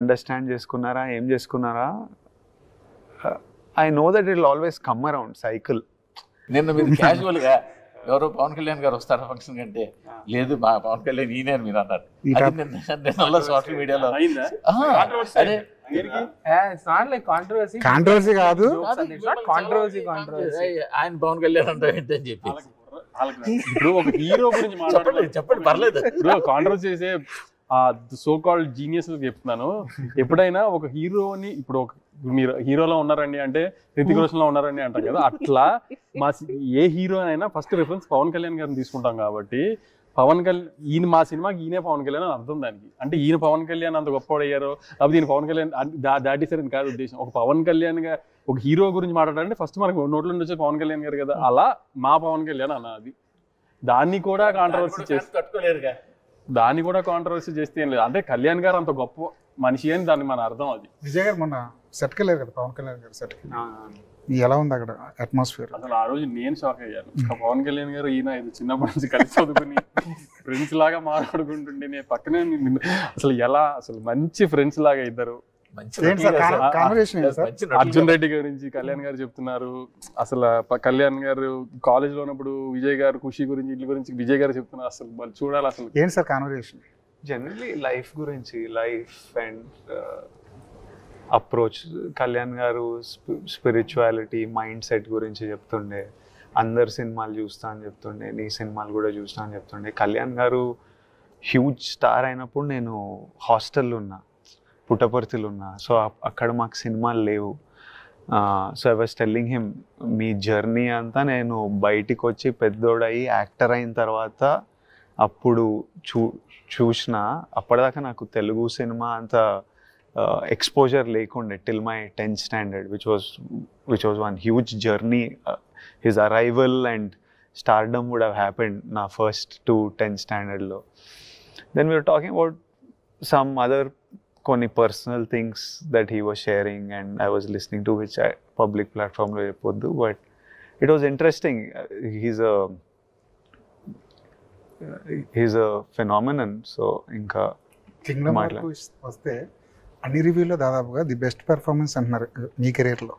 Understand చేసుకున్నారా, ఏం చేసుకున్నారా? I know that it will always come around cycle. నిన్న మీరు క్యాజువల్గా ఎవరో పవన్ కళ్యాణ్ గారు వస్తారు ఫంక్షన్ కంటే, లేదు మా పవన్ కళ్యాణ్ ఈయన అని మీరు అన్నారు. నిన్న సోషల్ మీడియాలో కాంట్రవర్సీ కాదు, ఆయన పవన్ కళ్యాణ్ అంటే అని చెప్పి ఇప్పుడు ఒక హీరో గురించి చెప్పండి పర్లేదు. ఇప్పుడు కాంట్రవర్సీ చేసే సో కాల్డ్ జీనియస్ చెప్తున్నాను. ఎప్పుడైనా ఒక హీరోని ఇప్పుడు మీరు హీరోలో ఉన్నారండి అంటే హృతిక్ రోషన్ లో ఉన్నారండి అంటాం కదా, అట్లా మా ఏ హీరో అయినా ఫస్ట్ రిఫరెన్స్ పవన్ కళ్యాణ్ గారిని తీసుకుంటాం. కాబట్టి పవన్ కళ్యాణ్ ఈయన మా సినిమాకి ఈయనే పవన్ కళ్యాణ్ అని అర్థం దానికి. అంటే ఈయన పవన్ కళ్యాణ్ అంత గొప్పవాడయ్యారో లేకపోతే ఈయన పవన్ కళ్యాణ్ దాటేసారని కాదు ఉద్దేశం. ఒక పవన్ కళ్యాణ్ గా ఒక హీరో గురించి మాట్లాడాలంటే ఫస్ట్ మనకు నోట్లో నుంచి వచ్చే పవన్ కళ్యాణ్ గారు కదా, అలా మా పవన్ కళ్యాణ్ అన్న అది. దాన్ని కూడా కాంట్రవర్సీ చేసి తట్టుకోలేరుగా, దాన్ని కూడా కాంట్రవర్సీ చేస్తే ఏం లేదు. అంటే కళ్యాణ్ గారు అంత గొప్ప మనిషి అని దాన్ని మన అర్థం. అది విజయ్ గారు మొన్న సెట్కి వెళ్ళారు కదా, పవన్ కళ్యాణ్ గారు సెట్కి, ఎలా ఉంది అక్కడ అట్మాస్ఫియర్? అసలు ఆ రోజు నేను షాక్ అయ్యాను. పవన్ కళ్యాణ్ గారు ఈయన ఇది చిన్నప్పటి నుంచి కలిసి చదువుకుని ఫ్రెండ్స్ లాగా మాట్లాడుకుంటుండే నేను పక్కనే అసలు ఎలా అసలు మంచి ఫ్రెండ్స్ లాగా ఇద్దరు. అర్జున్ రెడ్డి గురించి కళ్యాణ్ గారు చెప్తున్నారు. అసలు కళ్యాణ్ గారు కాలేజ్ లో ఉన్నప్పుడు విజయ్ గారు ఖుషి గురించి వీళ్ళ గురించి విజయ్ గారు చెప్తున్నారు. అసలు వాళ్ళు చూడాలి. అసలు ఏంటి సార్ కాన్వర్సేషన్? జనరలీ లైఫ్ గురించి, లైఫ్ అండ్ అప్రోచ్. కళ్యాణ్ గారు స్పిరిచువాలిటీ, మైండ్ సెట్ గురించి చెప్తుండే. అందరు సినిమాలు చూస్తా అని చెప్తుండే, నీ సినిమాలు కూడా చూస్తా అని చెప్తుండే. కళ్యాణ్ గారు హ్యూజ్ స్టార్ అయినప్పుడు నేను హాస్టల్లో ఉన్నా, పుట్టపర్తిలో ఉన్నా. సో అక్కడ మాకు సినిమాలు లేవు. So I was telling him, me journey అంతా నేను బయటికి వచ్చి పెద్దోడయి యాక్టర్ అయిన తర్వాత అప్పుడు చూసిన. అప్పటిదాకా నాకు తెలుగు సినిమా అంత ఎక్స్పోజర్ లేకుండే till my 10th standard, which was one huge journey. His arrival and stardom would have happened na first to 10th standard lo. Then we were talking about some other కొన్ని personal things that he was sharing and I was listening to, which I public platform lo cheppoddu, but it was interesting. He's a phenomenon. So ఇంకా Kingdom వస్తే అన్ని రివ్యూలో దాదాపుగా the best performance అంటున్నారు మీ కెరీర్లో.